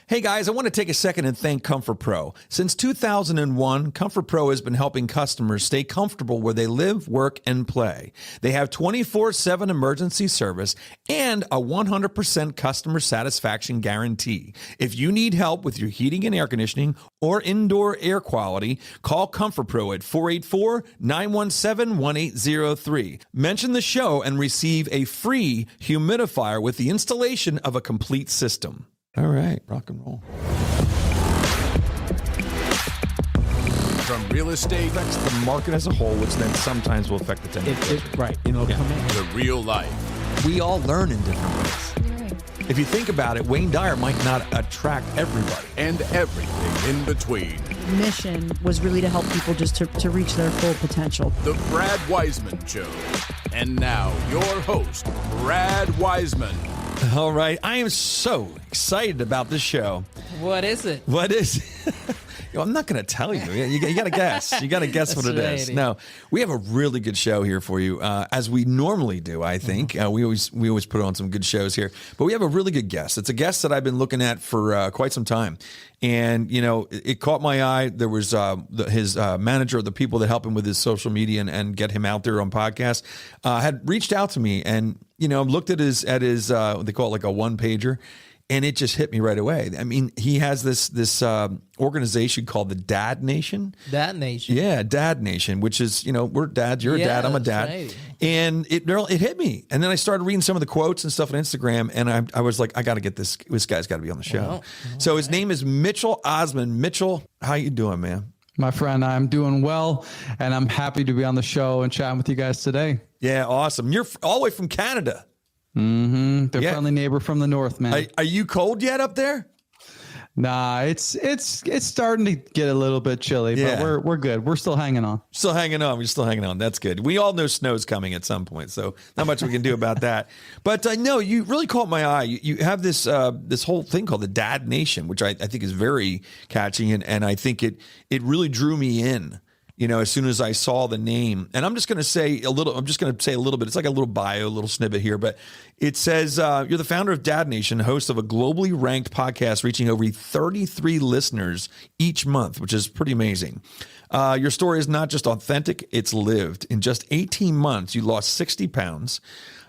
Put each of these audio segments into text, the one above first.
Hey guys, I want to take a second and thank Comfort Pro. Since 2001, Comfort Pro has been helping customers stay comfortable where they live, work, and play. They have 24/7 emergency service and a 100% customer satisfaction guarantee. If you need help with your heating and air conditioning or indoor air quality, call Comfort Pro at 484-917-1803. Mention the show and receive a free humidifier with the installation of a complete system. All right, rock and roll. From real estate Affects the market as a whole, which then sometimes will affect the 10. Right. It'll come in. to real life. We all learn in different ways. If you think about it, Wayne Dyer might not attract everybody. And everything in between. Mission was really to help people just to reach their full potential. The Brad Weisman Show. And now, your host, Brad Weisman. All right, I am so excited about this show. What is it? What is I'm not going to tell you. You got to guess. You got to guess what it is. No, we have a really good show here for you, as we normally do, I think. We always put on some good shows here. But we have a really good guest. It's a guest that I've been looking at for quite some time. And, you know, it caught my eye. There was his manager, the people that help him with his social media and get him out there on podcasts, had reached out to me and, you know, looked at his they call it like a one-pager. And it just hit me right away. I mean, he has this organization called the Dad Nation. Dad Nation. Yeah, Dad Nation, which is, you know, we're dads. You're a dad. I'm a dad. Right. And it hit me. And then I started reading some of the quotes and stuff on Instagram. And I was like, I got to get this. This guy's got to be on the show. Well, so his name is Mitchell Osmond. Mitchell, how you doing, man? My friend, I'm doing well, and I'm happy to be on the show and chatting with you guys today. Yeah, awesome. You're all the way from Canada. Mm-hmm. The friendly neighbor from the north, man. Are you cold yet up there? Nah, it's starting to get a little bit chilly, but we're good. We're still hanging on. Still hanging on. We're still hanging on. That's good. We all know snow's coming at some point, so not much we can do about that. But no, you really caught my eye. You have this this whole thing called the Dad Nation, which I think is very catchy, and I think it really drew me in. You know, as soon as I saw the name, and I'm just going to say a little bit. It's like a little bio, a little snippet here, but it says, you're the founder of Dad Nation, host of a globally ranked podcast reaching over 33 listeners each month, which is pretty amazing. Your story is not just authentic, it's lived. In just 18 months, you lost 60 pounds,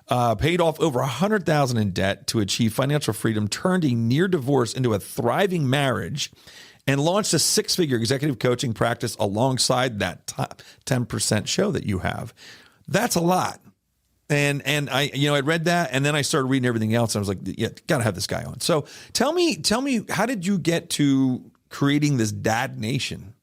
paid off over $100,000 in debt to achieve financial freedom, turned a near divorce into a thriving marriage, and launched a 6-figure executive coaching practice alongside that top 10% show that you have. That's a lot. And I read that, and then I started reading everything else. And I was like, yeah, got to have this guy on. So tell me, how did you get to creating this Dad Nation?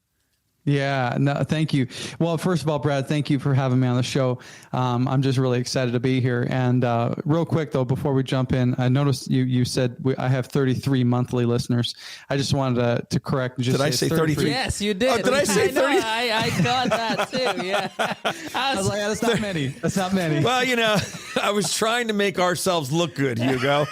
Yeah, no, thank you. Well, first of all, Brad, thank you for having me on the show. I'm just really excited to be here. And real quick, though, before we jump in, I noticed you said I have 33 monthly listeners. I just wanted to correct. Did I say 33? Yes, you did. Oh, did I say 30? I got that too. Yeah. I was like, that's not many. That's not many. Well, you know, I was trying to make ourselves look good, Hugo.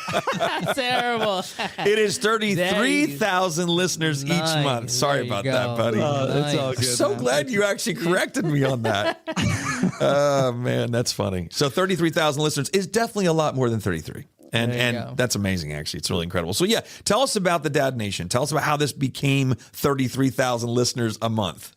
Terrible. It is 33,000 listeners each month. Sorry about that, buddy. It's all good, So man. glad you actually corrected me on that. Oh, man, that's funny. So 33,000 listeners is definitely a lot more than 33. And that's amazing, actually. It's really incredible. So, yeah, tell us about the Dad Nation. Tell us about how this became 33,000 listeners a month.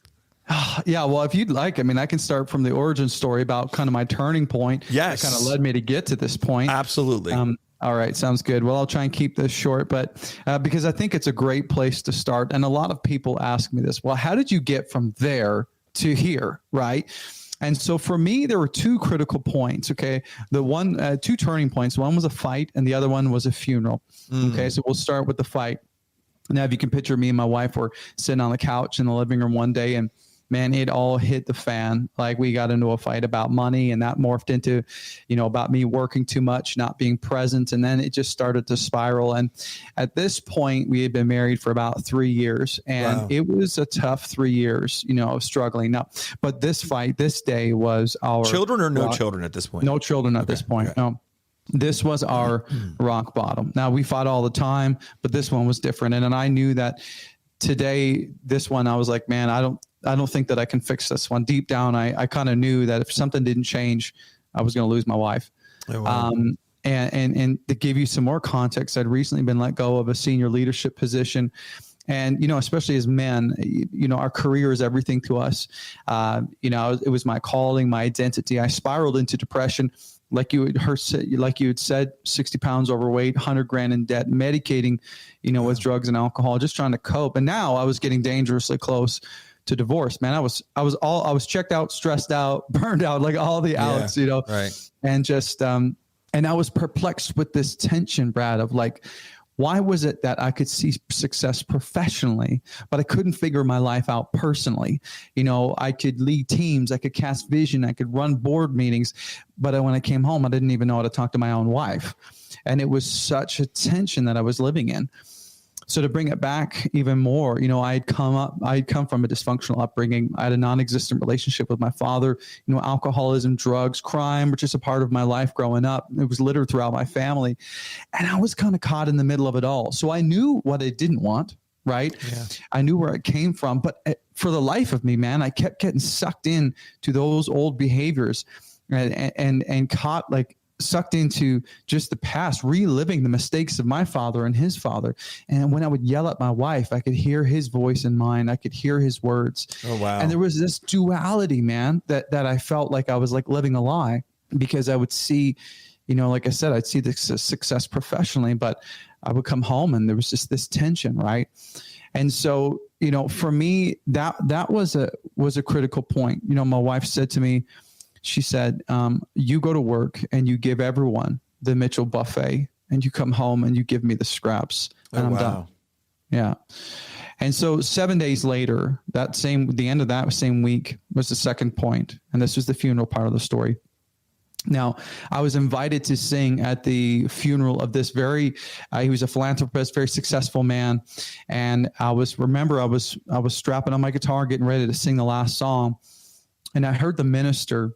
Yeah, well, if you'd like, I mean, I can start from the origin story about kind of my turning point. Yes. That kind of led me to get to this point. Absolutely. All right. Sounds good. Well, I'll try and keep this short, but because I think it's a great place to start. And a lot of people ask me this, well, how did you get from there to here? Right. And so for me, there were 2 critical points. Okay. The 2 turning points. One was a fight and the other one was a funeral. Okay. So we'll start with the fight. Now, if you can picture me and my wife were sitting on the couch in the living room one day, and man, it all hit the fan. Like, we got into a fight about money, and that morphed into, about me working too much, not being present. And then it just started to spiral. And at this point, we had been married for about 3 years, and It was a tough 3 years, of struggling. Now, but this day was our children or no children at this point? No children at this point. Okay. No. This was our rock bottom. Now, we fought all the time, but this one was different. And I knew that today, this one, I was like, man, I don't think that I can fix this one. Deep down, I kind of knew that if something didn't change, I was going to lose my wife. Oh, wow. And to give you some more context, I'd recently been let go of a senior leadership position. And, especially as men, our career is everything to us. It was my calling, my identity. I spiraled into depression. Like you had said, 60 pounds overweight, 100 grand in debt, medicating, with drugs and alcohol, just trying to cope. And now I was getting dangerously close to divorce, man. I was checked out, stressed out, burned out, like all the outs, right. And just, and I was perplexed with this tension, Brad, of like, why was it that I could see success professionally, but I couldn't figure my life out personally? I could lead teams, I could cast vision, I could run board meetings, but when I came home, I didn't even know how to talk to my own wife. And it was such a tension that I was living in. So to bring it back even more, I'd come from a dysfunctional upbringing. I had a non-existent relationship with my father, alcoholism, drugs, crime, which is a part of my life growing up. It was littered throughout my family. And I was kind of caught in the middle of it all. So I knew what I didn't want, right? Yeah. I knew where it came from, but for the life of me, man, I kept getting sucked in to those old behaviors and caught sucked into just the past, reliving the mistakes of my father and his father. And when I would yell at my wife, I could hear his voice in mine. I could hear his words. Oh, wow. And there was this duality, man, that I felt like I was like living a lie, because I would see, like I said, I'd see the success professionally, but I would come home and there was just this tension, right? And so, for me, that was a critical point. My wife said to me, she said, you go to work and you give everyone the Mitchell buffet, and you come home and you give me the scraps, and I'm done. Yeah. And so 7 days later, the end of that same week was the second point. And this was the funeral part of the story. Now, I was invited to sing at the funeral of this he was a philanthropist, very successful man. And I was strapping on my guitar, getting ready to sing the last song. And I heard the minister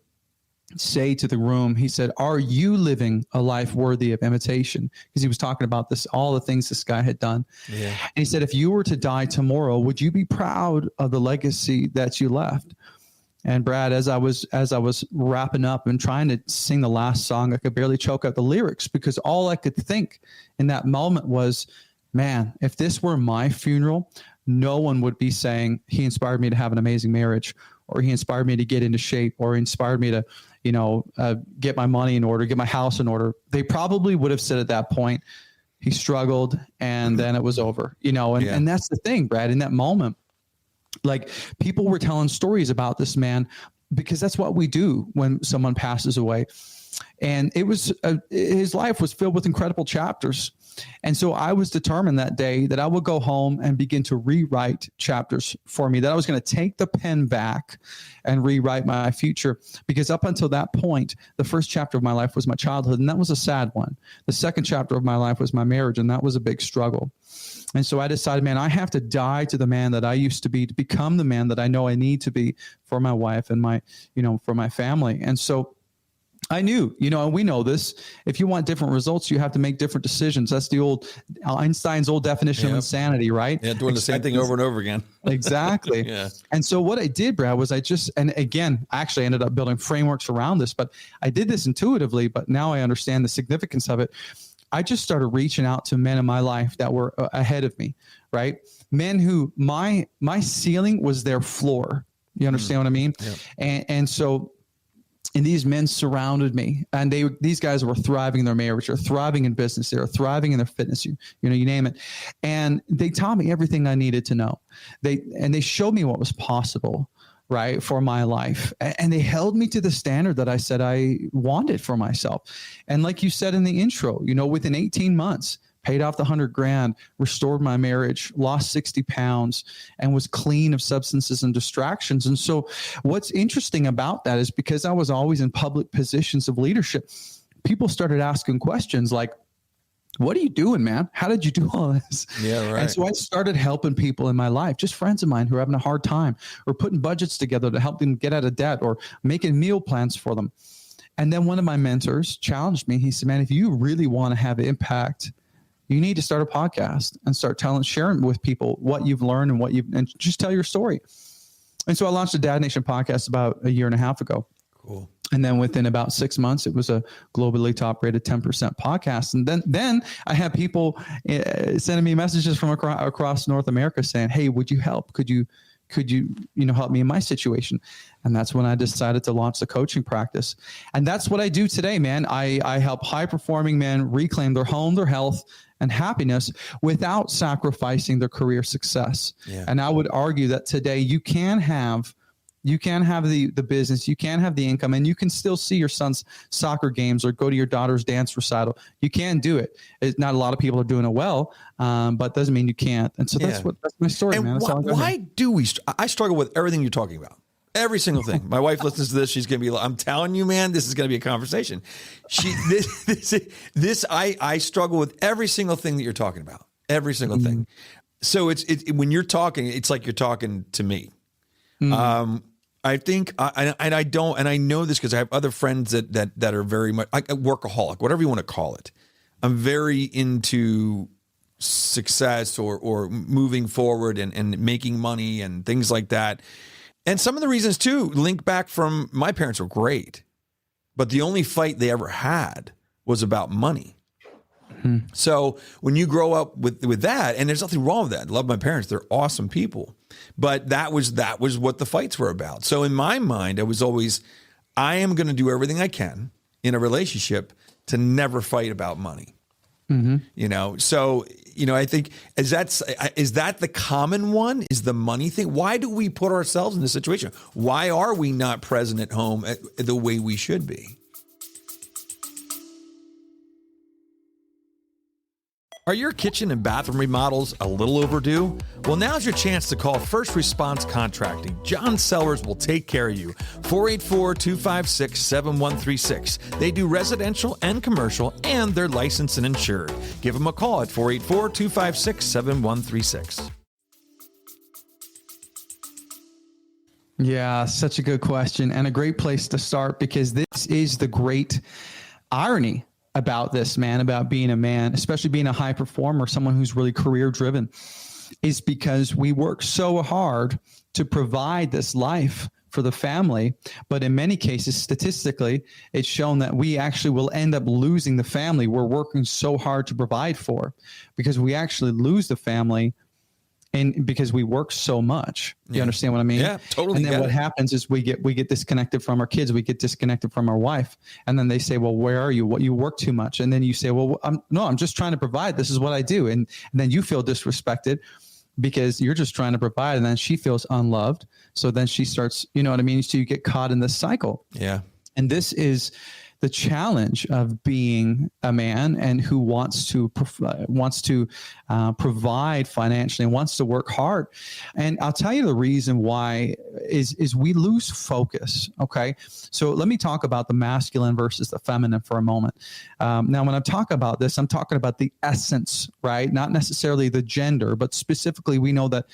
say to the room, he said, "Are you living a life worthy of imitation?" Because he was talking about all the things this guy had done. Yeah. And he said, "If you were to die tomorrow, would you be proud of the legacy that you left?" And Brad, as I was wrapping up and trying to sing the last song, I could barely choke out the lyrics, because all I could think in that moment was, man, if this were my funeral, no one would be saying he inspired me to have an amazing marriage, or he inspired me to get into shape, or he inspired me to, get my money in order, get my house in order. They probably would have said at that point, he struggled, and then it was over, and that's the thing, Brad, in that moment, like, people were telling stories about this man, because that's what we do when someone passes away. And it was, his life was filled with incredible chapters. And so I was determined that day that I would go home and begin to rewrite chapters for me, that I was going to take the pen back and rewrite my future. Because up until that point, the first chapter of my life was my childhood, and that was a sad one. The second chapter of my life was my marriage, and that was a big struggle. And so I decided, man, I have to die to the man that I used to be to become the man that I know I need to be for my wife and for my family. And so I knew, and we know this, if you want different results, you have to make different decisions. That's the old Einstein's old definition of insanity, right? Yeah, doing the same thing over and over again. Exactly. Yeah. And so what I did, Brad, was and again, I actually ended up building frameworks around this, but I did this intuitively, but now I understand the significance of it. I just started reaching out to men in my life that were ahead of me, right? Men who my ceiling was their floor. You understand what I mean? Yeah. And so, and these men surrounded me, and these guys were thriving in their marriage, or thriving in business, they were thriving in their fitness, you name it. And they taught me everything I needed to know. They showed me what was possible, right, for my life. And they held me to the standard that I said I wanted for myself. And like you said in the intro, within 18 months, paid off the 100 grand, restored my marriage, lost 60 pounds, and was clean of substances and distractions. And so what's interesting about that is, because I was always in public positions of leadership, people started asking questions like, "What are you doing, man? How did you do all this?" Yeah, right. And so I started helping people in my life, just friends of mine who are having a hard time, or putting budgets together to help them get out of debt, or making meal plans for them. And then one of my mentors challenged me. He said, "Man, if you really want to have impact, you need to start a podcast and start sharing with people what you've learned and just tell your story." And so I launched the Dad Nation podcast about a year and a half ago. Cool. And then within about 6 months, it was a globally top rated 10% podcast. And then I had people sending me messages from across North America saying, "Hey, would you help? Could you help me in my situation?" And that's when I decided to launch the coaching practice. And that's what I do today, man. I help high performing men reclaim their home, their health, and happiness without sacrificing their career success. Yeah. And I would argue that today you can have the business, you can have the income, and you can still see your son's soccer games or go to your daughter's dance recital. You can do it. Not a lot of people are doing it well, but doesn't mean you can't. And so that's my story, and man. Why do we? I struggle with everything you're talking about. Every single thing. My wife listens to this. She's going to be like, I'm telling you, man, this is going to be a conversation. I struggle with every single thing that you're talking about. Every single thing. So when you're talking, it's like you're talking to me. I think, I know this because I have other friends that are very much workaholic, whatever you want to call it. I'm very into success or moving forward and making money and things like that. And some of the reasons too link back from my parents were great, but the only fight they ever had was about money. So when you grow up with that, and there's nothing wrong with that. I love my parents. They're awesome people. But that was what the fights were about. So in my mind, I was always, I am going to do everything I can in a relationship to never fight about money. So, I think is that the common one, is the money thing? Why do we put ourselves in this situation? Why are we not present at home the way we should be? Are your kitchen and bathroom remodels a little overdue? Well, now's your chance to call First Response Contracting. John Sellers will take care of you. 484-256-7136. They do residential and commercial, and they're licensed and insured. Give them a call at 484-256-7136. Yeah, such a good question and a great place to start, because this is the great irony about this, man, about being a man, especially being a high performer, someone who's really career driven, is because we work so hard to provide this life for the family. But in many cases, statistically, it's shown that we actually will end up losing the family we're working so hard to provide for, because we actually lose the family and because we work so much. You understand what I mean? Yeah, totally. And then what happens is we get disconnected from our kids. We get disconnected from our wife. And then they say, well, where are you? What, you work too much. And then you say, well, I'm just trying to provide. This is what I do. And then you feel disrespected because you're just trying to provide. And then she feels unloved. So then she starts, you know what I mean? So you get caught in this cycle. Yeah. And this is the challenge of being a man and who wants to provide financially and wants to work hard. And I'll tell you the reason why is we lose focus. Okay. So let me talk about the masculine versus the feminine for a moment. Now, when I talk about this, I'm talking about the essence, right? Not necessarily the gender, but specifically we know that,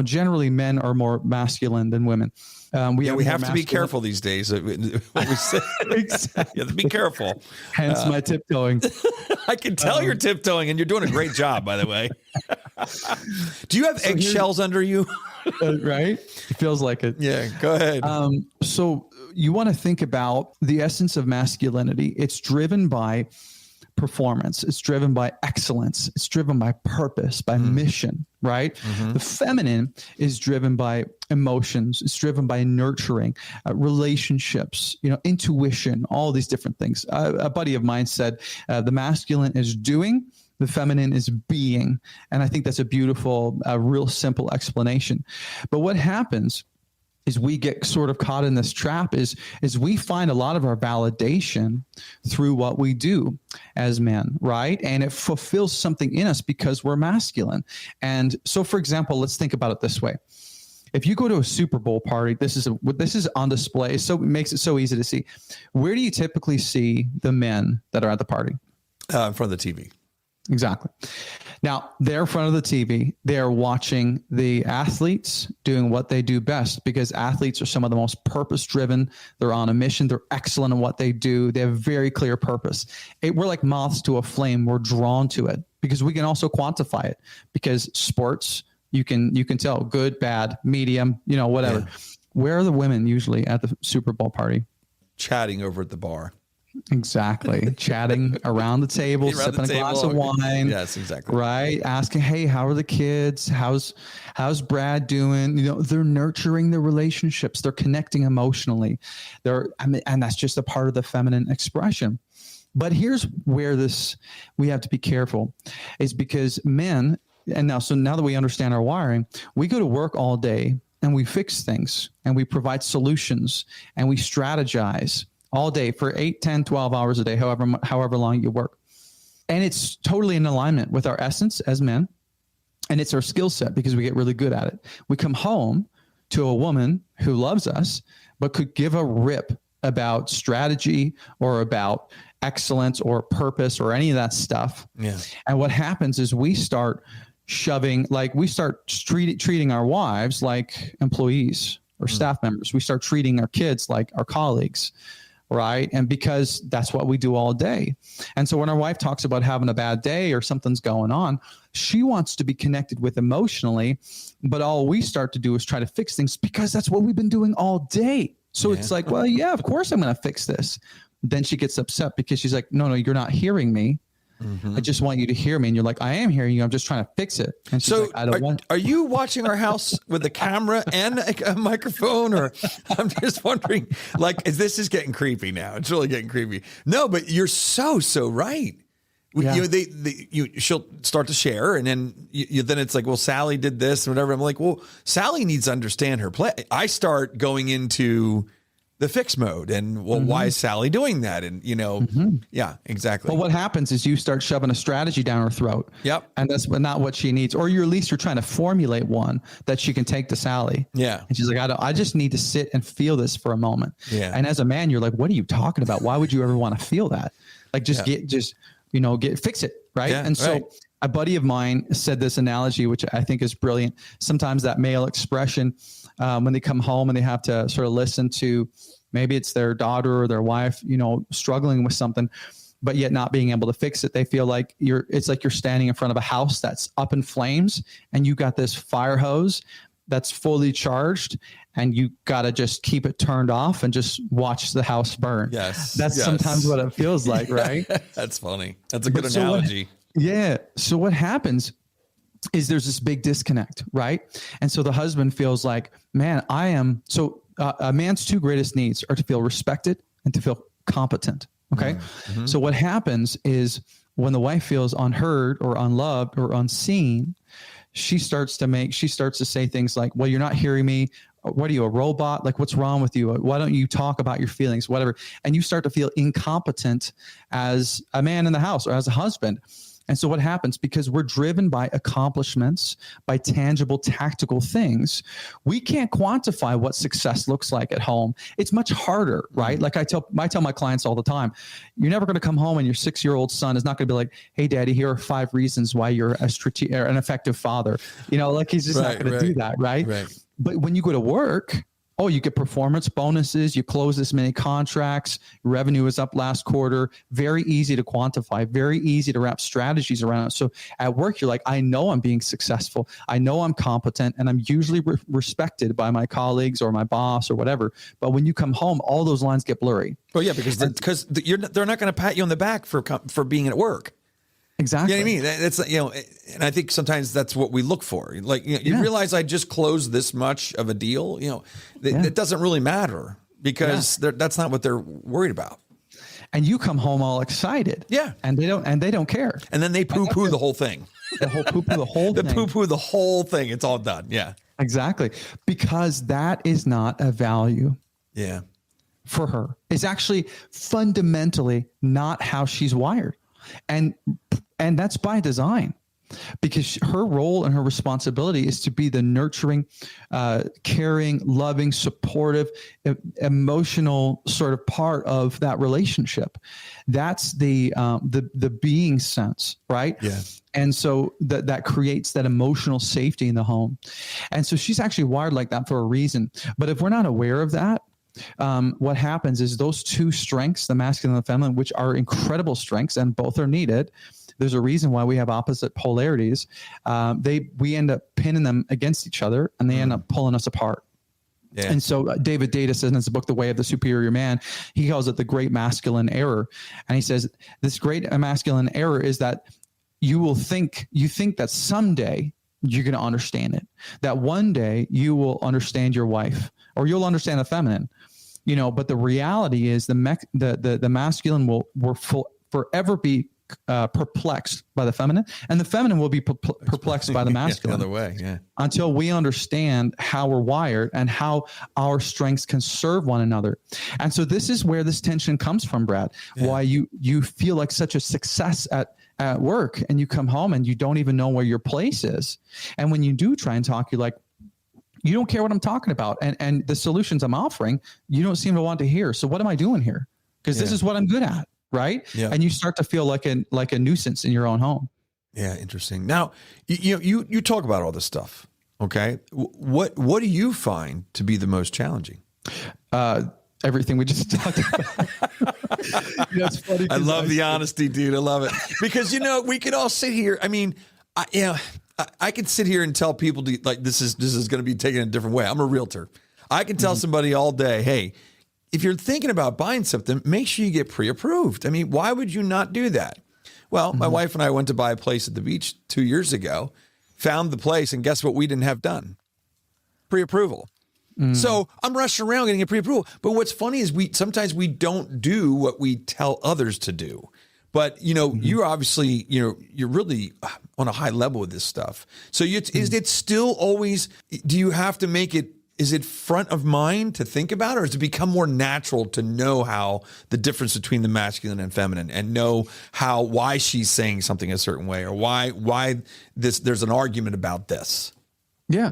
generally men are more masculine than women. We have to be careful these days. What we say. Exactly. You have to be careful. Hence my tiptoeing. I can tell you're tiptoeing, and you're doing a great job, by the way. Do you have eggshells under you? Right? It feels like it. Yeah, go ahead. So you want to think about the essence of masculinity. It's driven by performance. It's driven by excellence. It's driven by purpose, by mission, right? The feminine is driven by emotions. It's driven by nurturing, relationships, intuition, all these different things. A buddy of mine said the masculine is doing, the feminine is being. And I think that's a beautiful, real simple explanation. But what happens is we get sort of caught in this trap is we find a lot of our validation through what we do as men, right? And it fulfills something in us because we're masculine. And so, for example, let's think about it this way. If you go to a Super Bowl party, this is on display, so it makes it so easy to see. Where do you typically see the men that are at the party? In front of the TV. Exactly. Now, they're in front of the TV. They're watching the athletes doing what they do best, because athletes are some of the most purpose-driven. They're on a mission. They're excellent in what they do. They have very clear purpose. We're like moths to a flame. We're drawn to it because we can also quantify it, because sports, you can tell good, bad, medium, whatever. Yeah. Where are the women usually at the Super Bowl party? chatting over at the bar. Exactly. Chatting around the table, sipping a glass of wine. Yes, exactly. Right. Asking, hey, how are the kids? How's Brad doing? They're nurturing their relationships. They're connecting emotionally. And that's just a part of the feminine expression. But here's where we have to be careful, is because men, now that we understand our wiring, we go to work all day and we fix things and we provide solutions and we strategize all day for 8, 10, 12 hours a day, however long you work. And it's totally in alignment with our essence as men. And it's our skill set because we get really good at it. We come home to a woman who loves us, but could give a rip about strategy or about excellence or purpose or any of that stuff. Yeah. And what happens is we start treating our wives like employees or staff members. We start treating our kids like our colleagues. Right. And because that's what we do all day. And so when our wife talks about having a bad day or something's going on, she wants to be connected with emotionally. But all we start to do is try to fix things because that's what we've been doing all day. So it's like, well, yeah, of course I'm going to fix this. Then she gets upset because she's like, no, you're not hearing me. I just want you to hear me. And you're like, I am hearing you. I'm just trying to fix it. And she's like, I don't want. Are you watching our house with a camera and a microphone? Or I'm just wondering, this is getting creepy now. It's really getting creepy. No, but you're so right. Yeah. She'll start to share, and then then it's like, well, Sally did this and whatever. I'm like, well, Sally needs to understand her play. I start going into the fix mode, and why is Sally doing that? And yeah, exactly. Well, what happens is you start shoving a strategy down her throat. Yep. And that's not what she needs. Or at least you're trying to formulate one that she can take to Sally. Yeah. And she's like, I just need to sit and feel this for a moment. Yeah. And as a man, you're like, what are you talking about? Why would you ever want to feel that? Like, fix it. Right. Yeah, and so a buddy of mine said this analogy, which I think is brilliant. Sometimes that male expression, when they come home and they have to sort of listen to, maybe it's their daughter or their wife, struggling with something, but yet not being able to fix it. They feel like it's like you're standing in front of a house that's up in flames and you got this fire hose that's fully charged and you got to just keep it turned off and just watch the house burn. Yes. That's sometimes what it feels like, right? That's funny. That's a good analogy. So what happens is there's this big disconnect, right? And so the husband feels like, man, a man's two greatest needs are to feel respected and to feel competent. Okay. Mm-hmm. So what happens is when the wife feels unheard or unloved or unseen, she starts to say things like, well, you're not hearing me. What are you, a robot? Like, what's wrong with you? Why don't you talk about your feelings, whatever? And you start to feel incompetent as a man in the house or as a husband. And so what happens, because we're driven by accomplishments, by tangible, tactical things, we can't quantify what success looks like at home. It's much harder, right? Like I tell my clients all the time, you're never going to come home and your 6-year-old son is not going to be like, hey, daddy, here are 5 reasons why you're an effective father. He's just not going to do that, right? But when you go to work, you get performance bonuses, you close this many contracts, revenue is up last quarter, very easy to quantify, very easy to wrap strategies around it. So at work, you're like, I know I'm being successful. I know I'm competent, and I'm usually respected by my colleagues or my boss or whatever. But when you come home, all those lines get blurry. Well, yeah, because they're not going to pat you on the back for being at work. Exactly. You know what I mean? That's, and I think sometimes that's what we look for. Like, you realize I just closed this much of a deal, it doesn't really matter because that's not what they're worried about. And you come home all excited. Yeah. And they don't care. And then they poo-poo the whole thing. The whole poo-poo the whole thing. The poo-poo the whole thing. It's all done. Yeah. Exactly. Because that is not a value. Yeah. For her. It's actually fundamentally not how she's wired. And that's by design, because her role and her responsibility is to be the nurturing, caring, loving, supportive, emotional sort of part of that relationship. That's the being sense, right? Yeah. And so that creates that emotional safety in the home. And so she's actually wired like that for a reason. But if we're not aware of that, what happens is those two strengths, the masculine and the feminine, which are incredible strengths and both are needed. There's a reason why we have opposite polarities. We end up pinning them against each other and they end up pulling us apart. Yeah. And so David Data says in his book, The Way of the Superior Man, he calls it the great masculine error. And he says this great masculine error is that you think that someday you're going to understand it, that one day you will understand your wife or you'll understand the feminine, but the reality is the masculine will forever be perplexed by the feminine, and the feminine will be perplexed by the masculine. The other way, yeah. Until we understand how we're wired and how our strengths can serve one another. And so this is where this tension comes from, Brad. Yeah. Why you feel like such a success at work, and you come home and you don't even know where your place is. And when you do try and talk, you're like, you don't care what I'm talking about, and the solutions I'm offering, you don't seem to want to hear. So what am I doing here? Because this is what I'm good at. Right. Yeah. And you start to feel like a nuisance in your own home. Yeah. Interesting. Now, you talk about all this stuff. Okay. What do you find to be the most challenging? Everything we just talked about. It's funny. I love the honesty, dude. I love it because, we could all sit here. I mean, I could sit here and tell people this is going to be taken a different way. I'm a realtor. I can tell somebody all day, hey, if you're thinking about buying something, make sure you get pre-approved. I mean, why would you not do that? Well, my wife and I went to buy a place at the beach 2 years ago, found the place, and guess what we didn't have done? Pre-approval. So I'm rushing around getting a pre-approval. But what's funny is sometimes we don't do what we tell others to do. But, you're obviously, you're really on a high level with this stuff. So is it still always, do you have to make it, is it front of mind to think about, or has it become more natural to know how the difference between the masculine and feminine, and know why she's saying something a certain way, or why there's an argument about this? Yeah.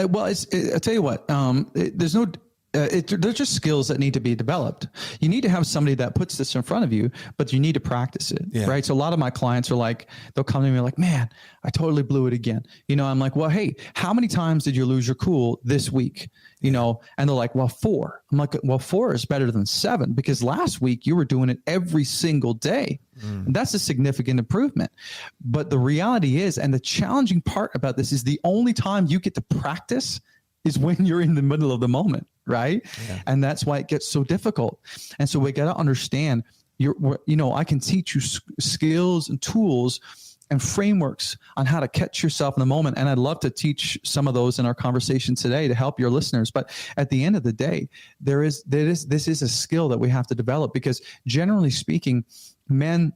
Well, I'll tell you what, there's no, they're just skills that need to be developed. You need to have somebody that puts this in front of you, but you need to practice it. Yeah. Right. So a lot of my clients are like, they'll come to me like, man, I totally blew it again. I'm like, well, hey, how many times did you lose your cool this week? And they're like, well, 4. I'm like, well, 4 is better than 7, because last week you were doing it every single day. And that's a significant improvement. But the reality is, and the challenging part about this is, the only time you get to practice is when you're in the middle of the moment, right? Yeah. And that's why it gets so difficult. And so we got to understand, I can teach you skills and tools and frameworks on how to catch yourself in the moment. And I'd love to teach some of those in our conversation today to help your listeners. But at the end of the day, this is a skill that we have to develop, because generally speaking, men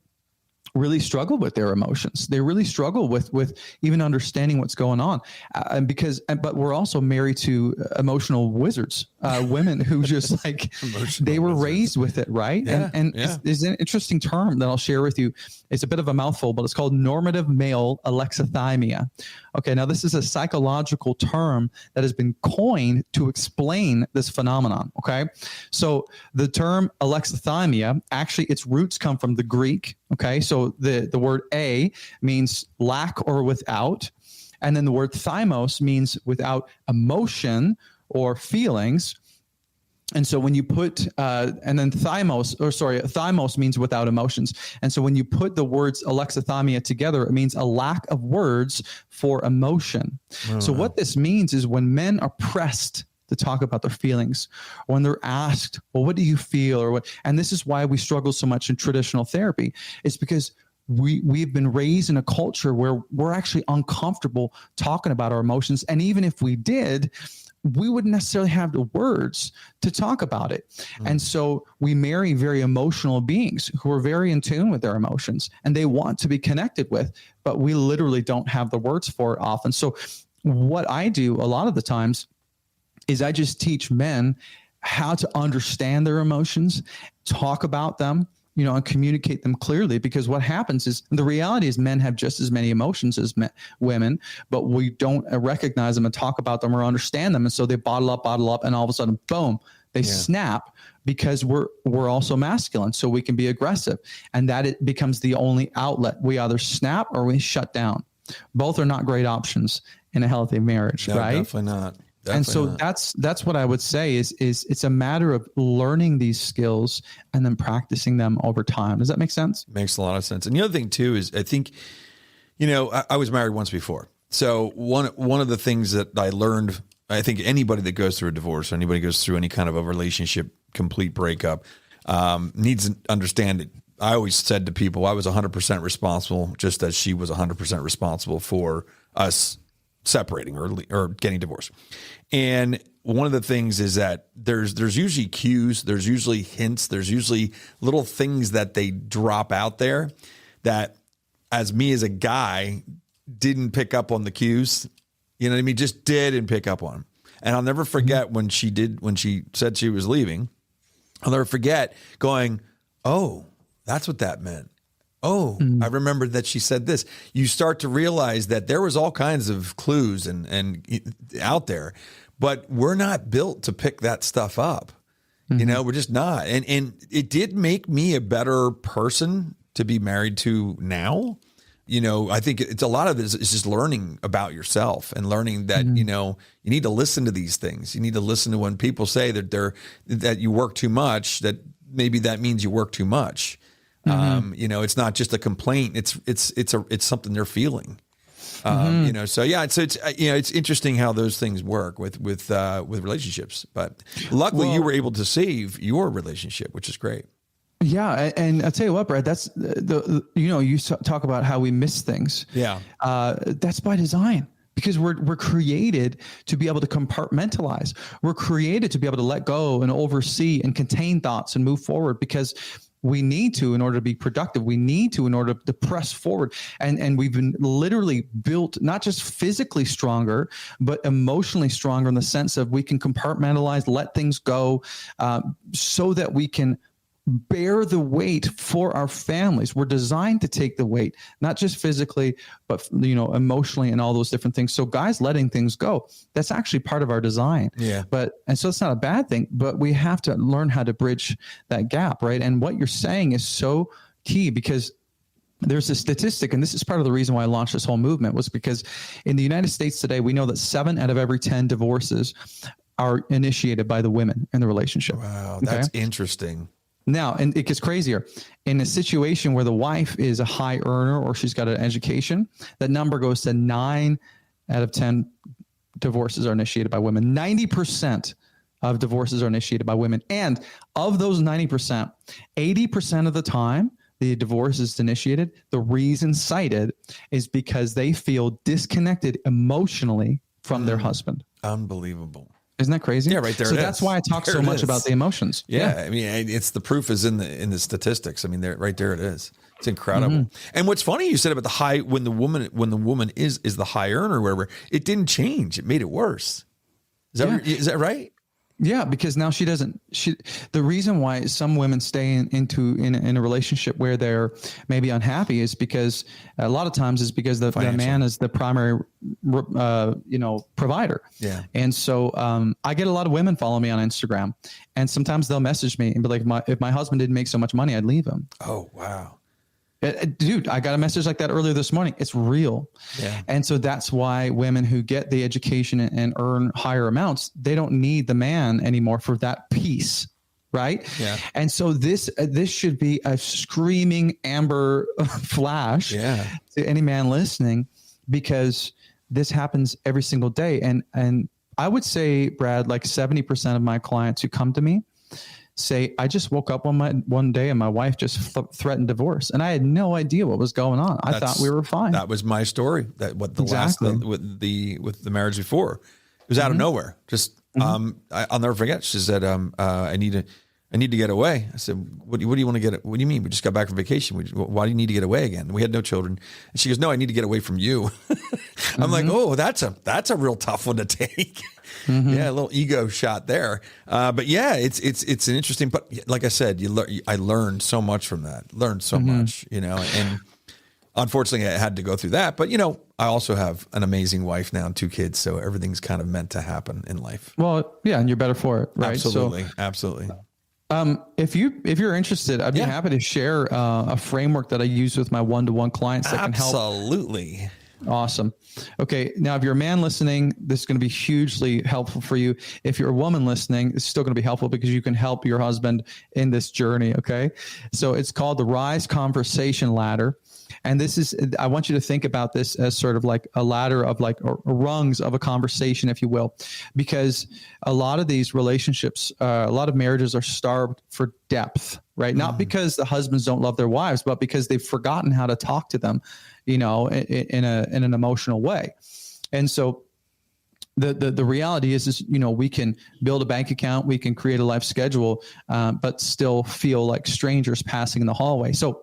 really struggle with their emotions. They really struggle with even understanding what's going on. But we're also married to emotional wizards, women who just like, they were raised with it. Right. Yeah, and It's an interesting term that I'll share with you. It's a bit of a mouthful, but it's called normative male alexithymia. Okay. Now this is a psychological term that has been coined to explain this phenomenon. Okay. So the term alexithymia, actually its roots come from the Greek. Okay. So the word a means lack or without. And then the word thymos means without emotion or feelings. And so when you put, and then thymos means without emotions. And so when you put the words alexithymia together, it means a lack of words for emotion. So what this means is, when men are pressed to talk about their feelings, or when they're asked, well, what do you feel? Or what? And this is why we struggle so much in traditional therapy. It's because we've been raised in a culture where we're actually uncomfortable talking about our emotions. And even if we did, we wouldn't necessarily have the words to talk about it. And so we marry very emotional beings who are very in tune with their emotions, and they want to be connected with, but we literally don't have the words for it often. So what I do a lot of the times is I just teach men how to understand their emotions, talk about them, and communicate them clearly. Because what happens is, the reality is, men have just as many emotions as women, but we don't recognize them and talk about them or understand them. And so they bottle up, and all of a sudden, boom, they snap, because we're also masculine. So we can be aggressive, and that it becomes the only outlet. We either snap or we shut down. Both are not great options in a healthy marriage, right? Definitely not. And so that's what I would say is it's a matter of learning these skills and then practicing them over time. Does that make sense? Makes a lot of sense. And the other thing too is, I think, I was married once before. So one of the things that I learned I think anybody that goes through a divorce, anybody goes through any kind of a relationship, complete breakup, needs to understand it. I always said to people, I was 100% responsible, just as she was 100% responsible for us separating or getting divorced. And one of the things is that there's usually cues, there's usually hints, there's usually little things that they drop out there that, as me as a guy, didn't pick up on the cues. You know what I mean? Just didn't pick up on them. And I'll never forget when she said she was leaving, I'll never forget going, oh, that's what that meant. Oh, I remembered that she said this. You start to realize that there was all kinds of clues and out there, but we're not built to pick that stuff up. You know, we're just not. And it did make me a better person to be married to now. You know, I think it's a lot of it is just learning about yourself and learning that, you know, you need to listen to these things. You need to listen to when people say that you work too much, that maybe that means you work too much. You know, it's not just a complaint. It's something they're feeling. You know, so yeah, it's you know, it's interesting how those things work with relationships. But luckily, you were able to save your relationship, which is great. Yeah, and I'll tell you what, Brad. That's you know, you talk about how we miss things. Yeah, that's by design. Because we're created to be able to compartmentalize. We're created to be able to let go and oversee and contain thoughts and move forward, because we need to in order to be productive. We need to in order to press forward. And we've been literally built not just physically stronger, but emotionally stronger in the sense of we can compartmentalize, let things go, so that we can bear the weight for our families. We're designed to take the weight, not just physically, but, you know, emotionally and all those different things. So guys letting things go, that's actually part of our design. Yeah. And so it's not a bad thing, but we have to learn how to bridge that gap. Right. And what you're saying is so key, because there's a statistic, and this is part of the reason why I launched this whole movement, was because in the United States today, we know that 7 out of every 10 divorces are initiated by the women in the relationship. Wow. That's interesting. Now, and it gets crazier. In a situation where the wife is a high earner or she's got an education, that number goes to 9 out of 10 divorces are initiated by women. 90% of divorces are initiated by women. And of those 90%, 80% of the time the divorce is initiated, the reason cited is because they feel disconnected emotionally from their husband. Unbelievable. Isn't that crazy? Yeah, right there. So that's why I talk so much about the emotions. Yeah, I mean, it's the proof is in the statistics. I mean, right there it is. It's incredible. And what's funny, you said about the high when the woman is the high earner, or whatever, it didn't change. It made it worse. Is that right? Yeah, because now the reason why some women stay in a relationship where they're maybe unhappy is because a lot of times is because the man is the primary, provider. Yeah. And so, I get a lot of women follow me on Instagram, and sometimes they'll message me and be like, if my husband didn't make so much money, I'd leave him. Oh, wow. Dude, I got a message like that earlier this morning. It's real. Yeah. And so that's why women who get the education and earn higher amounts, they don't need the man anymore for that piece. Right. Yeah. And so this should be a screaming amber flash to any man listening, because this happens every single day. And I would say, Brad, like 70% of my clients who come to me say, I just woke up one day and my wife just threatened divorce, and I had no idea what was going on. I thought we were fine. That was my story. With the marriage before, it was out of nowhere. Just I'll never forget. She said, I need to get away. I said, what do you want to get? What do you mean? We just got back from vacation. Why do you need to get away again? We had no children. And she goes, no, I need to get away from you. I'm like, oh, that's a real tough one to take. Yeah, a little ego shot there. But yeah, it's an interesting. But like I said, I learned so much from that. Learned so much, and unfortunately, I had to go through that. But I also have an amazing wife now and 2 kids, so everything's kind of meant to happen in life. Well, yeah, and you're better for it, right? Absolutely. If you're interested, I'd be happy to share a framework that I use with my one-to-one clients that can help. Absolutely. Awesome. Okay. Now, if you're a man listening, this is going to be hugely helpful for you. If you're a woman listening, it's still going to be helpful because you can help your husband in this journey. Okay. So it's called the Rise Conversation Ladder. And I want you to think about this as sort of like a ladder of like or rungs of a conversation, if you will, because a lot of these relationships, a lot of marriages are starved for depth, right? Not because the husbands don't love their wives, but because they've forgotten how to talk to them, in an emotional way. And so the reality is, we can build a bank account, we can create a life schedule, but still feel like strangers passing in the hallway. So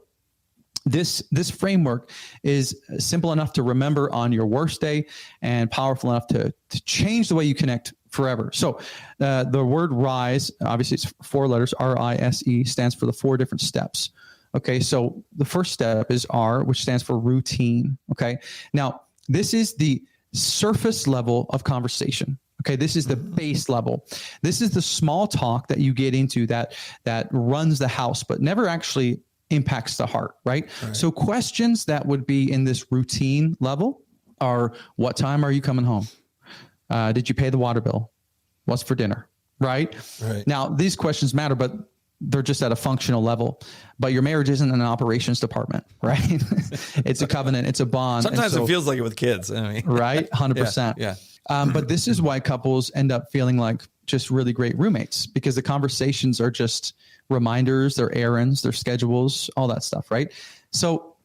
this framework is simple enough to remember on your worst day and powerful enough to change the way you connect forever. So the word RISE, obviously it's 4 letters, RISE, stands for the 4 different steps. Okay, so the first step is R, which stands for routine. Okay, now this is the surface level of conversation. Okay, this is the base level. This is the small talk that you get into that runs the house, but never actually impacts the heart, right? So questions that would be in this routine level are, what time are you coming home? Did you pay the water bill? What's for dinner? Right? Now, these questions matter, but they're just at a functional level. But your marriage isn't an operations department, right? It's a covenant. It's a bond. Sometimes it feels like it with kids. Right? 100%. Yeah. But this is why couples end up feeling like just really great roommates, because the conversations are just reminders, their errands, their schedules, all that stuff, right? So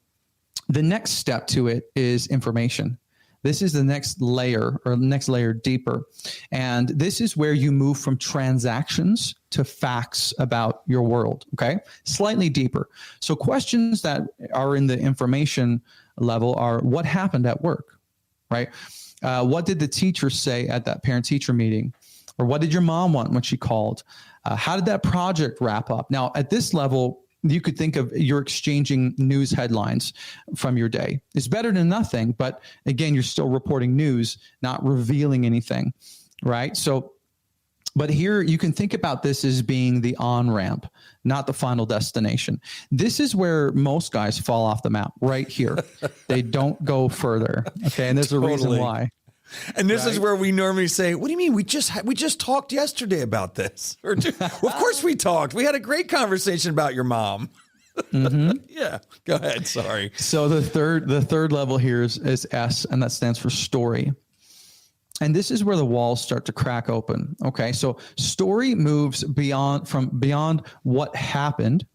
the next step to it is information. This is the next layer deeper. And this is where you move from transactions to facts about your world, okay? Slightly deeper. So questions that are in the information level are, what happened at work, right? What did the teacher say at that parent-teacher meeting? Or what did your mom want when she called? How did that project wrap up? Now, at this level, you could think of you're exchanging news headlines from your day. It's better than nothing, but again, you're still reporting news, not revealing anything, right? So, but here you can think about this as being the on-ramp, not the final destination. This is where most guys fall off the map, right here. They don't go further, okay? And there's a reason why. And this is where we normally say, what do you mean? We just talked yesterday about this. Or well, of course we talked. We had a great conversation about your mom. Yeah, go ahead. Sorry. So the third level here is S, and that stands for story. And this is where the walls start to crack open. Okay. So story moves beyond what happened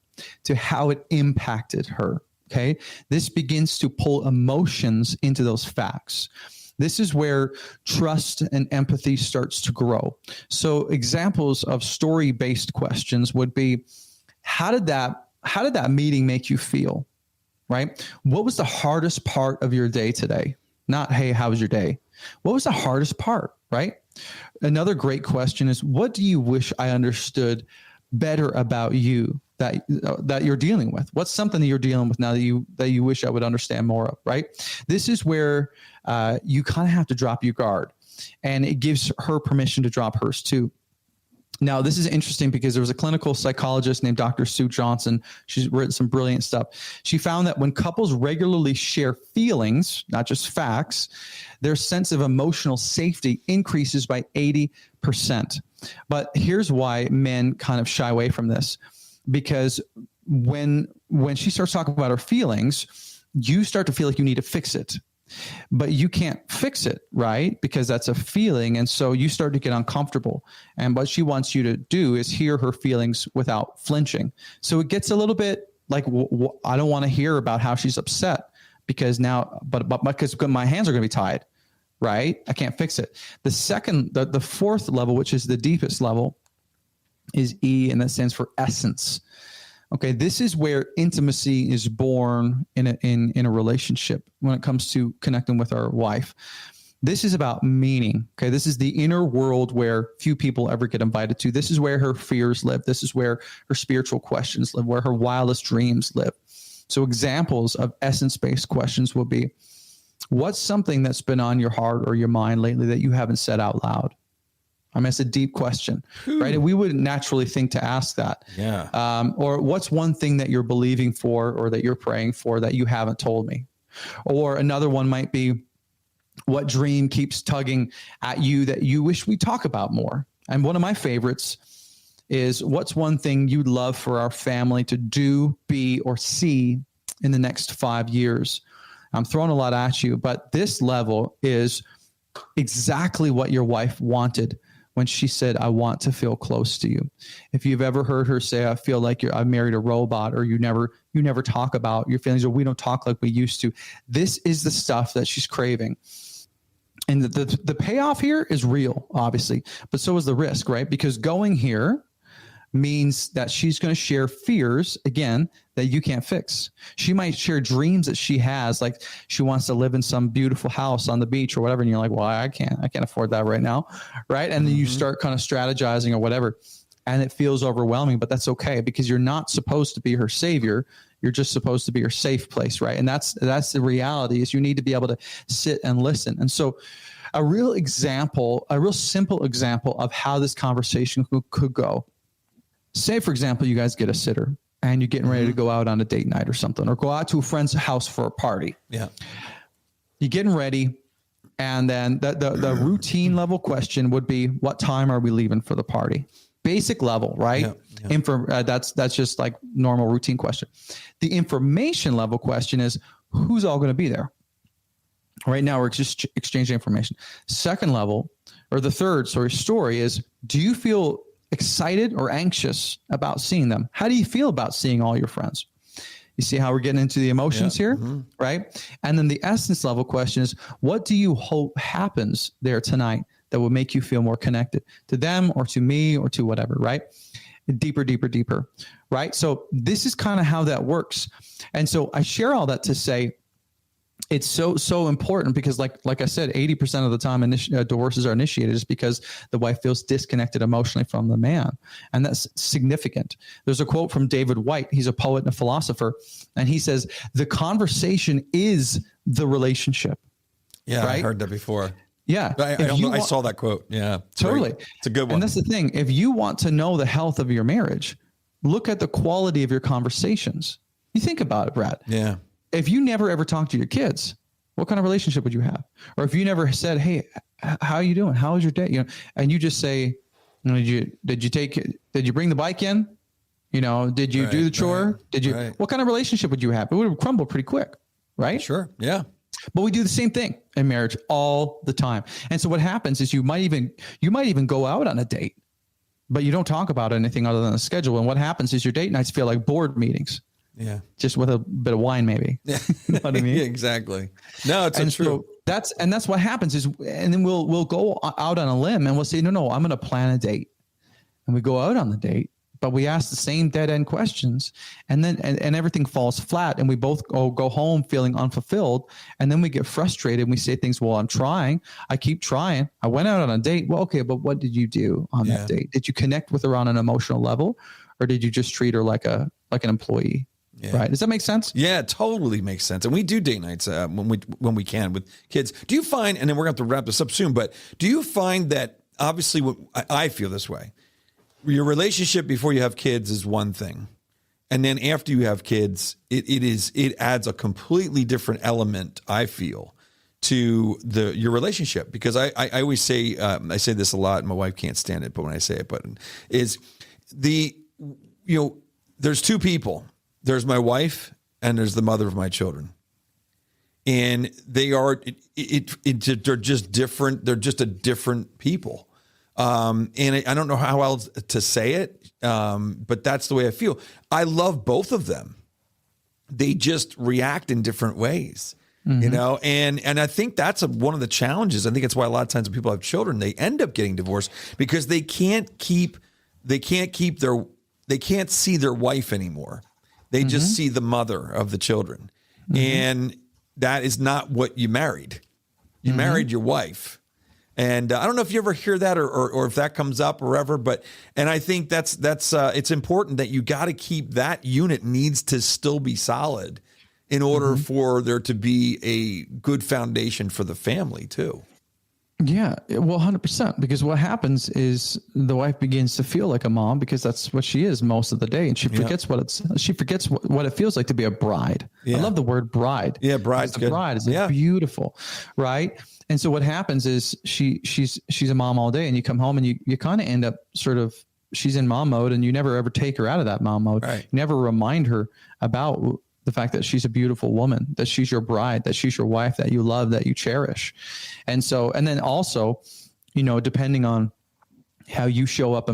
to how it impacted her. Okay. This begins to pull emotions into those facts. This is where trust and empathy starts to grow. So examples of story-based questions would be, how did that meeting make you feel? Right? What was the hardest part of your day today? Not, hey, how was your day? What was the hardest part? Right? Another great question is, what do you wish I understood better about you that you're dealing with? What's something that you're dealing with now that you wish I would understand more of, right? This is where you kind of have to drop your guard, and it gives her permission to drop hers too. Now, this is interesting because there was a clinical psychologist named Dr. Sue Johnson. She's written some brilliant stuff. She found that when couples regularly share feelings, not just facts, their sense of emotional safety increases by 80%. But here's why men kind of shy away from this. Because when she starts talking about her feelings, you start to feel like you need to fix it, but you can't fix it, right? Because that's a feeling. And so you start to get uncomfortable. And what she wants you to do is hear her feelings without flinching. So it gets a little bit like, I don't want to hear about how she's upset because now, but because my hands are going to be tied, right? I can't fix it. The fourth level, which is the deepest level, is E, and that stands for essence. Okay, this is where intimacy is born in a relationship when it comes to connecting with our wife. This is about meaning. Okay, this is the inner world where few people ever get invited to. This is where her fears live. This is where her spiritual questions live, where her wildest dreams live. So examples of essence-based questions will be, what's something that's been on your heart or your mind lately that you haven't said out loud? I mean, it's a deep question, right? And we wouldn't naturally think to ask that. Yeah. Or what's one thing that you're believing for or that you're praying for that you haven't told me? Or another one might be, what dream keeps tugging at you that you wish we talk about more? And one of my favorites is, what's one thing you'd love for our family to do, be, or see in the next 5 years? I'm throwing a lot at you, but this level is exactly what your wife wanted when she said, I want to feel close to you. If you've ever heard her say, I feel like I married a robot, or you never talk about your feelings, or we don't talk like we used to. This is the stuff that she's craving. And the payoff here is real, obviously, but so is the risk, right? Because going here means that she's going to share fears, again, that you can't fix. She might share dreams that she has, like she wants to live in some beautiful house on the beach or whatever. And you're like, well, I can't afford that right now. Right. And then you start kind of strategizing or whatever, and it feels overwhelming, but that's okay, because you're not supposed to be her savior. You're just supposed to be her safe place. Right. And that's the reality, is you need to be able to sit and listen. And so a real simple example of how this conversation could go. Say, for example, you guys get a sitter and you're getting ready to go out on a date night or something, or go out to a friend's house for a party. Yeah. You're getting ready. And then the routine level question would be, what time are we leaving for the party? Basic level, right? Yeah. That's just like normal routine question. The information level question is, who's all going to be there? Right now, we're just exchanging information. Second level, or the third story is, do you feel excited or anxious about seeing them? How do you feel about seeing all your friends? You see how we're getting into the emotions here, right? And then the essence level question is, what do you hope happens there tonight that will make you feel more connected to them or to me or to whatever, right? Deeper, deeper, deeper, right? So this is kind of how that works. And so I share all that to say, it's so important, because like I said, 80% of the time divorces are initiated is because the wife feels disconnected emotionally from the man. And that's significant. There's a quote from David White. He's a poet and a philosopher. And he says, the conversation is the relationship. Yeah, right? I heard that before. Yeah. I saw that quote. Yeah. Totally. Great. It's a good one. And that's the thing. If you want to know the health of your marriage, look at the quality of your conversations. You think about it, Brad. Yeah. If you never ever talked to your kids, what kind of relationship would you have? Or if you never said, hey, how are you doing? How was your day? And you just say, did you bring the bike in? Did you do the chore? What kind of relationship would you have? It would crumble pretty quick, right? Sure. Yeah. But we do the same thing in marriage all the time. And so what happens is you might even go out on a date, but you don't talk about anything other than the schedule. And what happens is your date nights feel like board meetings. Yeah. Just with a bit of wine, maybe. Yeah. You know what I mean? Yeah, exactly. No, it's true. So that's what happens is, and then we'll go out on a limb and we'll say, no, I'm going to plan a date. And we go out on the date, but we ask the same dead end questions, and then, and everything falls flat, and we both go home feeling unfulfilled. And then we get frustrated and we say things, well, I'm trying. I keep trying. I went out on a date. Well, okay, but what did you do on that date? Did you connect with her on an emotional level, or did you just treat her like an employee? Yeah. Right. Does that make sense? Yeah, it totally makes sense. And we do date nights when we can with kids. Do you find, and then we're going to have to wrap this up soon, but do you find that, obviously I feel this way, your relationship before you have kids is one thing. And then after you have kids, it adds a completely different element, I feel, to your relationship. Because I always say, I say this a lot, and my wife can't stand it, but when I say it, there's two people. There's my wife and there's the mother of my children. And they are, they're just different. They're just a different people. And I don't know how else to say it, but that's the way I feel. I love both of them. They just react in different ways, and I think that's one of the challenges. I think it's why a lot of times when people have children, they end up getting divorced, because they can't see their wife anymore. They just see the mother of the children. And that is not what you married. You married your wife. And I don't know if you ever hear that or if that comes up or wherever, and I think that's it's important that you got to keep that unit needs to still be solid in order for there to be a good foundation for the family too. Yeah, well, 100%, because what happens is the wife begins to feel like a mom, because that's what she is most of the day, and she forgets what it feels like to be a bride. Yeah. I love the word bride. Yeah, bride's good. Bride is beautiful, right? And so what happens is she's a mom all day, and you come home and you kind of end up sort of, she's in mom mode, and you never ever take her out of that mom mode. Right. You never remind her about the fact that she's a beautiful woman, that she's your bride, that she's your wife, that you love, that you cherish. And then also, depending on how you show up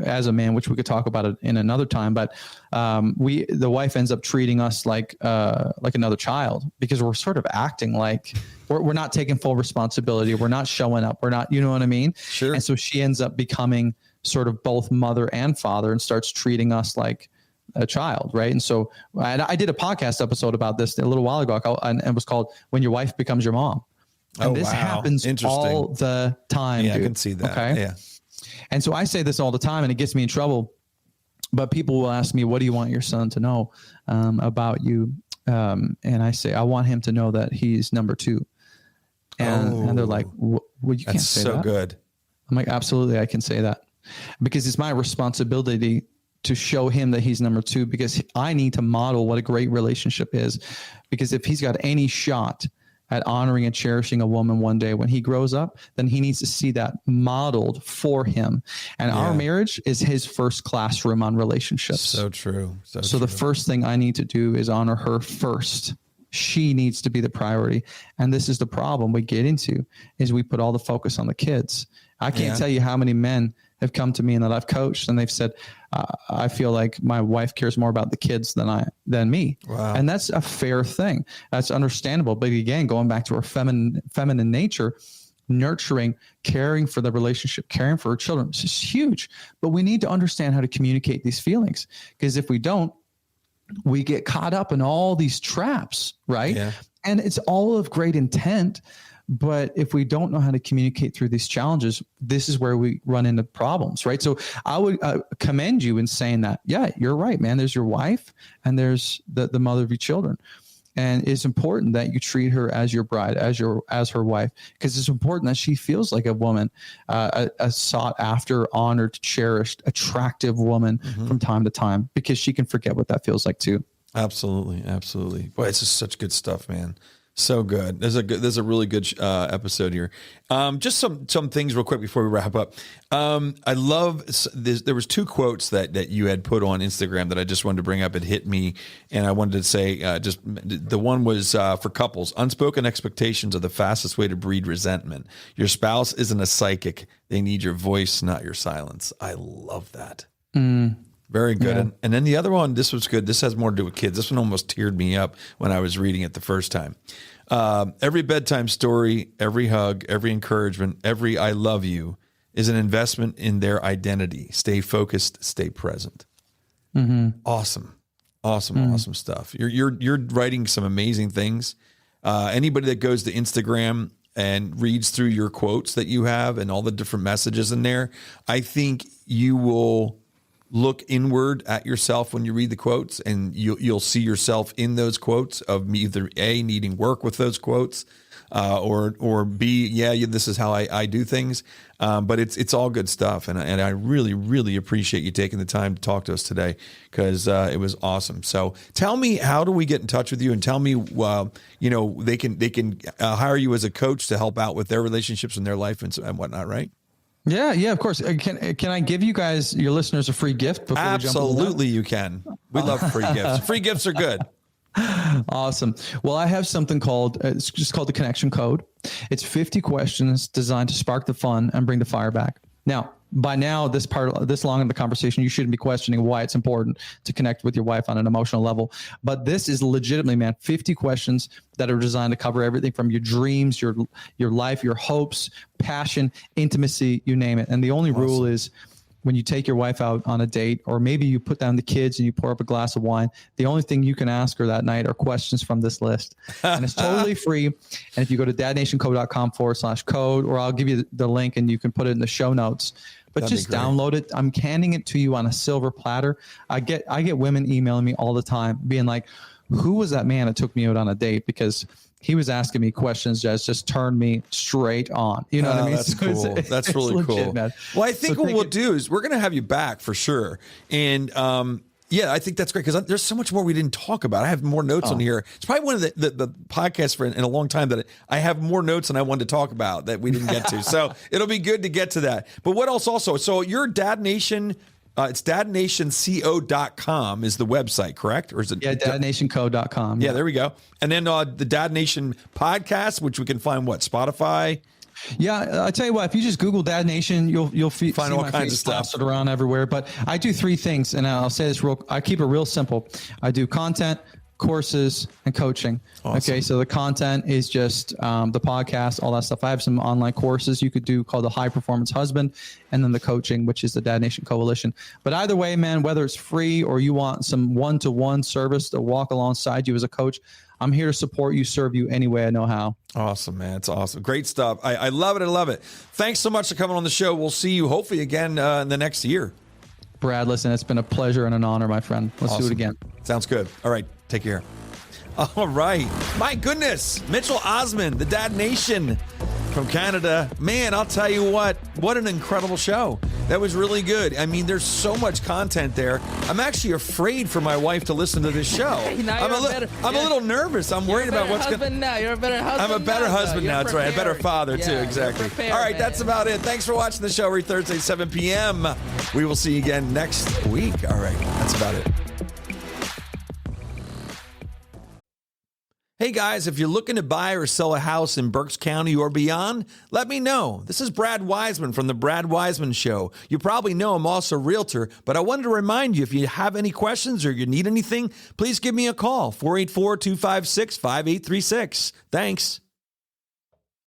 as a man, which we could talk about it in another time, but the wife ends up treating us like another child, because we're sort of acting like we're not taking full responsibility. We're not showing up. We're not, you know what I mean? Sure. And so she ends up becoming sort of both mother and father, and starts treating us like a child. Right. And so I did a podcast episode about this a little while ago, and it was called "When Your Wife Becomes Your Mom." And this happens all the time. Yeah, dude. I can see that. Okay. Yeah. And so I say this all the time, and it gets me in trouble, but people will ask me, what do you want your son to know about you? And I say, I want him to know that he's number 2. And they're like, well, you can't say that. That's so good. I'm like, absolutely, I can say that, because it's my responsibility to show him that he's number 2, because I need to model what a great relationship is. Because if he's got any shot at honoring and cherishing a woman one day when he grows up, then he needs to see that modeled for him. And our marriage is his first classroom on relationships. So true. So the first thing I need to do is honor her first. She needs to be the priority. And this is the problem we get into, is we put all the focus on the kids. I can't tell you how many men have come to me and that I've coached, and they've said, I feel like my wife cares more about the kids than me. Wow. And that's a fair thing. That's understandable. But again, going back to our feminine nature, nurturing, caring for the relationship, caring for our children, this is huge. But we need to understand how to communicate these feelings, because if we don't, we get caught up in all these traps, right? Yeah. And it's all of great intent. But if we don't know how to communicate through these challenges, this is where we run into problems, right? So I would commend you in saying that, yeah, you're right, man. There's your wife, and there's the mother of your children. And it's important that you treat her as your bride, as her wife, because it's important that she feels like a woman, a sought after, honored, cherished, attractive woman from time to time, because she can forget what that feels like too. Absolutely. Absolutely. Boy, it's just such good stuff, man. So good. There's a really good episode here. Just some things real quick before we wrap up. I love this. There was 2 quotes that you had put on Instagram that I just wanted to bring up. It hit me, and I wanted to say just the one was for couples. Unspoken expectations are the fastest way to breed resentment. Your spouse isn't a psychic. They need your voice, not your silence. I love that. Very good. Yeah. And then the other one, this was good. This has more to do with kids. This one almost teared me up when I was reading it the first time. Every bedtime story, every hug, every encouragement, every I love you is an investment in their identity. Stay focused, stay present. Awesome stuff. You're writing some amazing things. Anybody that goes to Instagram and reads through your quotes that you have and all the different messages in there, I think you will look inward at yourself when you read the quotes, and you'll see yourself in those quotes of either A, needing work with those quotes, or B, this is how I do things. But it's all good stuff. And I really, really appreciate you taking the time to talk to us today, because it was awesome. So tell me, how do we get in touch with you? And tell me, they can hire you as a coach to help out with their relationships and their life and whatnot, right? Yeah, of course. Can I give you guys, your listeners, a free gift before Absolutely, you can. We love free gifts. Free gifts are good. Awesome. Well, I have something it's just called the Connection Code. It's 50 questions designed to spark the fun and bring the fire back. Now, by now, this long in the conversation, you shouldn't be questioning why it's important to connect with your wife on an emotional level. But this is legitimately, man, 50 questions that are designed to cover everything from your dreams, your life, your hopes, passion, intimacy, you name it. And the only rule is, when you take your wife out on a date, or maybe you put down the kids and you pour up a glass of wine, the only thing you can ask her that night are questions from this list. And it's totally free. And if you go to dadnationco.com/code, or I'll give you the link and you can put it in the show notes. But just download it. I'm handing it to you on a silver platter. I get women emailing me all the time being like, who was that man that took me out on a date? Because he was asking me questions that just turned me straight on. You know what I mean? That's cool. That's really legit, cool. Man. Well, I think what we'll do is we're going to have you back for sure. And I think that's great, because there's so much more we didn't talk about. I have more notes on here. It's probably one of the podcasts in a long time that I have more notes than I wanted to talk about that we didn't get to. So it'll be good to get to that. But what else also? So you're Dad Nation It's dadnationco.com is the website, correct? Or is it? Yeah, dadnationco.com. Yeah, there we go. And then the Dad Nation podcast, which we can find Spotify. Yeah, I tell you what, if you just Google Dad Nation, you'll see Find all my kinds face of stuff plastered around everywhere. But I do three things, and I'll say this I keep it real simple. I do content, courses, and coaching. Awesome. Okay, so the content is just the podcast, all that stuff. I have some online courses you could do called the High Performance Husband, and then the coaching, which is the Dad Nation Coalition. But either way, man, whether it's free or you want some one-to-one service to walk alongside you as a coach, I'm here to support you, serve you any way I know how. Awesome, man. It's awesome. Great stuff. I love it. I love it. Thanks so much for coming on the show. We'll see you hopefully again in the next year. Brad, listen, it's been a pleasure and an honor, my friend. Let's do it again. Sounds good. All right. Take care. All right. My goodness. Mitchell Osmond, the Dad Nation from Canada. Man, I'll tell you what an incredible show. That was really good. I mean, there's so much content there. I'm actually afraid for my wife to listen to this show. I'm a little nervous. I'm worried about what's going to now. You're a better husband. I'm a better husband now. That's right. A better father, too. Exactly. All right. That's about it. Thanks for watching the show every Thursday, 7 p.m. We will see you again next week. All right. That's about it. Hey guys, if you're looking to buy or sell a house in Berks County or beyond, let me know. This is Brad Weisman from The Brad Weisman Show. You probably know I'm also a realtor, but I wanted to remind you, if you have any questions or you need anything, please give me a call, 484-256-5836. Thanks.